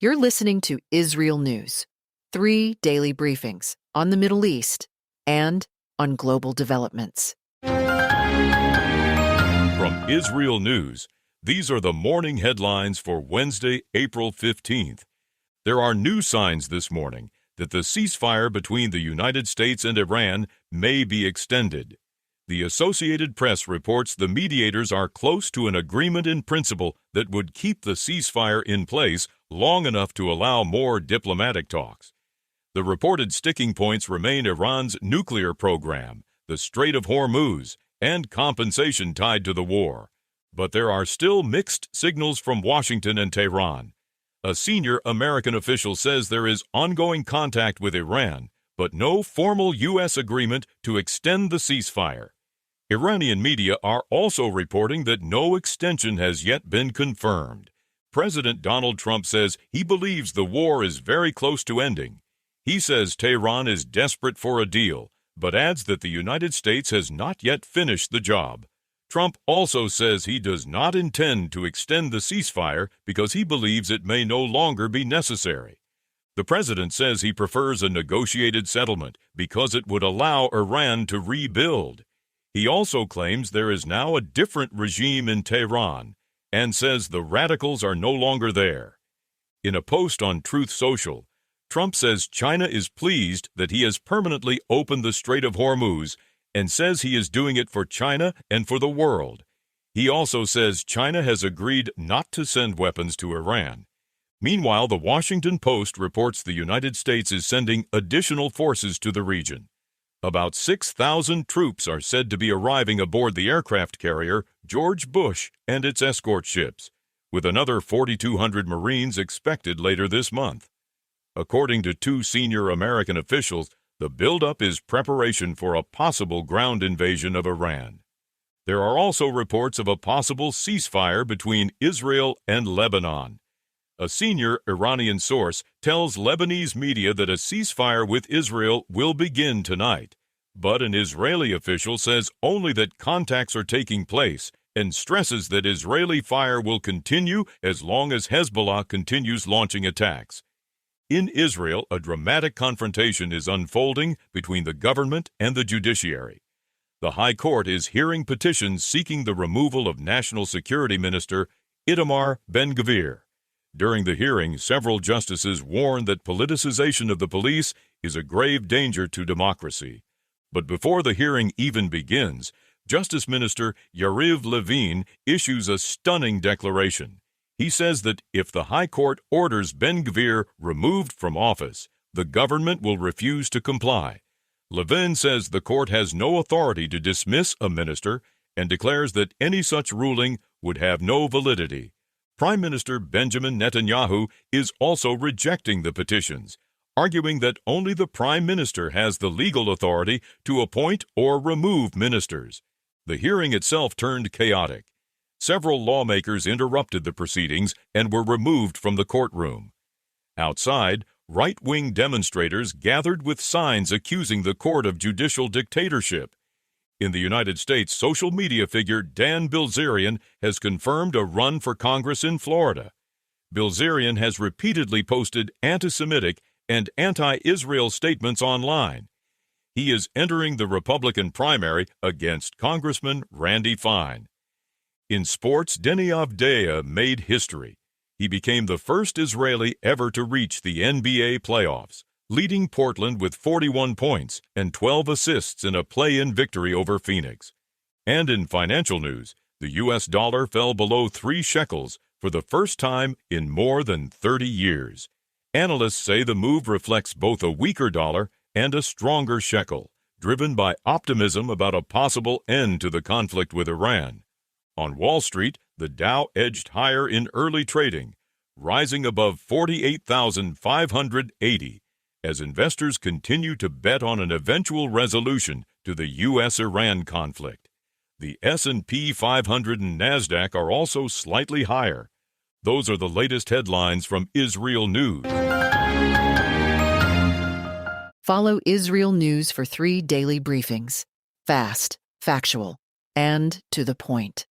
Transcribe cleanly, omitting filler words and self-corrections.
You're listening to IsReal News, 3 daily briefings on the Middle East and on global developments. From IsReal News, these are the morning headlines for Wednesday, April 15th. There are new signs this morning that the ceasefire between the United States and Iran may be extended. The Associated Press reports the mediators are close to an agreement in principle that would keep the ceasefire in place long enough to allow more diplomatic talks. The reported sticking points remain Iran's nuclear program, the Strait of Hormuz, and compensation tied to the war. But there are still mixed signals from Washington and Tehran. A senior American official says there is ongoing contact with Iran, but no formal U.S. agreement to extend the ceasefire. Iranian media are also reporting that no extension has yet been confirmed. President Donald Trump says he believes the war is very close to ending. He says Tehran is desperate for a deal, but adds that the United States has not yet finished the job. Trump also says he does not intend to extend the ceasefire because he believes it may no longer be necessary. The president says he prefers a negotiated settlement because it would allow Iran to rebuild. He also claims there is now a different regime in Tehran and says the radicals are no longer there. In a post on Truth Social, Trump says China is pleased that he has permanently opened the Strait of Hormuz and says he is doing it for China and for the world. He also says China has agreed not to send weapons to Iran. Meanwhile, the Washington Post reports the United States is sending additional forces to the region. About 6,000 troops are said to be arriving aboard the aircraft carrier George Bush and its escort ships, with another 4,200 Marines expected later this month. According to 2 senior American officials, the buildup is preparation for a possible ground invasion of Iran. There are also reports of a possible ceasefire between Israel and Lebanon. A senior Iranian source tells Lebanese media that a ceasefire with Israel will begin tonight, but an Israeli official says only that contacts are taking place and stresses that Israeli fire will continue as long as Hezbollah continues launching attacks. In Israel, a dramatic confrontation is unfolding between the government and the judiciary. The High Court is hearing petitions seeking the removal of National Security Minister Itamar Ben Gvir. During the hearing, several justices warned that politicization of the police is a grave danger to democracy. But before the hearing even begins, Justice Minister Yariv Levin issues a stunning declaration. He says that if the High Court orders Ben Gvir removed from office, the government will refuse to comply. Levin says the court has no authority to dismiss a minister and declares that any such ruling would have no validity. Prime Minister Benjamin Netanyahu is also rejecting the petitions, arguing that only the Prime Minister has the legal authority to appoint or remove ministers. The hearing itself turned chaotic. Several lawmakers interrupted the proceedings and were removed from the courtroom. Outside, right-wing demonstrators gathered with signs accusing the court of judicial dictatorship. In the United States, social media figure Dan Bilzerian has confirmed a run for Congress in Florida. Bilzerian has repeatedly posted antisemitic and anti-Israel statements online. He is entering the Republican primary against Congressman Randy Fine. In sports, Deni Avdija made history. He became the first Israeli ever to reach the NBA playoffs, leading Portland with 41 points and 12 assists in a play-in victory over Phoenix. And in financial news, the U.S. dollar fell below 3 shekels for the first time in more than 30 years. Analysts say the move reflects both a weaker dollar and a stronger shekel, driven by optimism about a possible end to the conflict with Iran. On Wall Street, the Dow edged higher in early trading, rising above 48,580, as investors continue to bet on an eventual resolution to the U.S. Iran conflict. The S&P 500 and NASDAQ are also slightly higher. Those are the latest headlines from IsReal News. Follow IsReal News for 3 daily briefings. Fast, factual, and to the point.